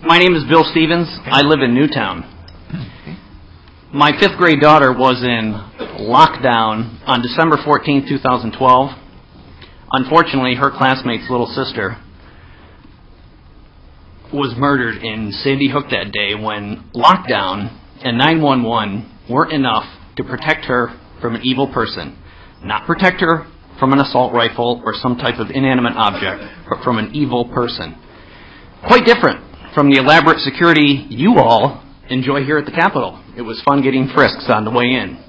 My name is Bill Stevens. I live in Newtown. My 5th grade daughter was in lockdown on December 14, 2012. Unfortunately, her classmate's little sister was murdered in Sandy Hook that day when lockdown and 911 weren't enough to protect her from an evil person. Not protect her from an assault rifle or some type of inanimate object, but from an evil person. Quite different from the elaborate security you all enjoy here at the Capitol. It was fun getting frisks on the way in.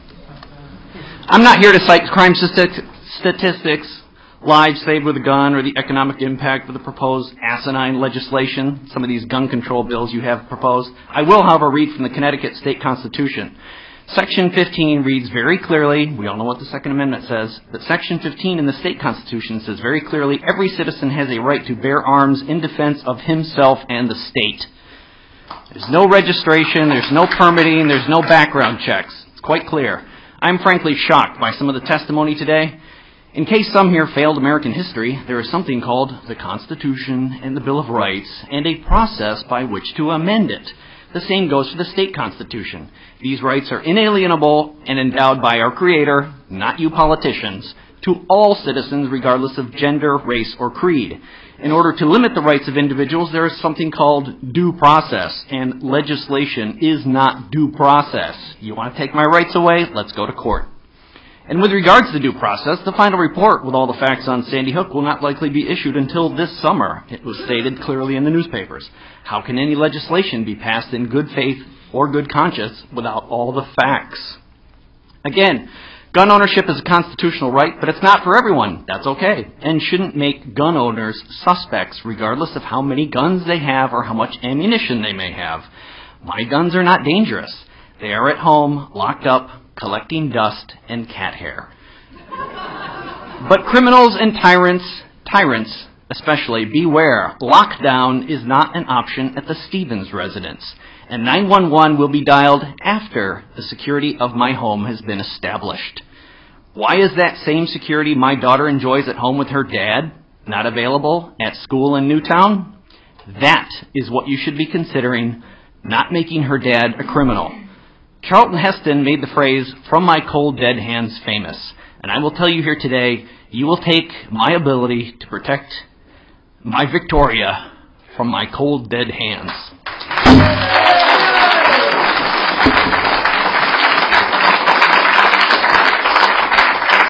I'm not here to cite crime statistics, lives saved with a gun, or the economic impact of the proposed asinine legislation, some of these gun control bills you have proposed. I will, however, read from the Connecticut State Constitution. Section 15 reads very clearly, we all know what the Second Amendment says, but Section 15 in the state constitution says very clearly, every citizen has a right to bear arms in defense of himself and the state. There's no registration, there's no permitting, there's no background checks. It's quite clear. I'm frankly shocked by some of the testimony today. In case some here failed American history, there is something called the Constitution and the Bill of Rights and a process by which to amend it. The same goes for the state constitution. These rights are inalienable and endowed by our Creator, not you politicians, to all citizens regardless of gender, race, or creed. In order to limit the rights of individuals, there is something called due process, and legislation is not due process. You want to take my rights away? Let's go to court. And with regards to due process, the final report with all the facts on Sandy Hook will not likely be issued until this summer. It was stated clearly in the newspapers. How can any legislation be passed in good faith or good conscience without all the facts? Again, gun ownership is a constitutional right, but it's not for everyone. That's okay, and shouldn't make gun owners suspects regardless of how many guns they have or how much ammunition they may have. My guns are not dangerous. They are at home, locked up, collecting dust and cat hair. But criminals and tyrants especially, beware. Lockdown is not an option at the Stevens residence, and 911 will be dialed after the security of my home has been established. Why is that same security my daughter enjoys at home with her dad not available at school in Newtown? That is what you should be considering, not making her dad a criminal. Charlton Heston made the phrase, "from my cold dead hands," famous. And I will tell you here today, you will take my ability to protect my Victoria from my cold dead hands.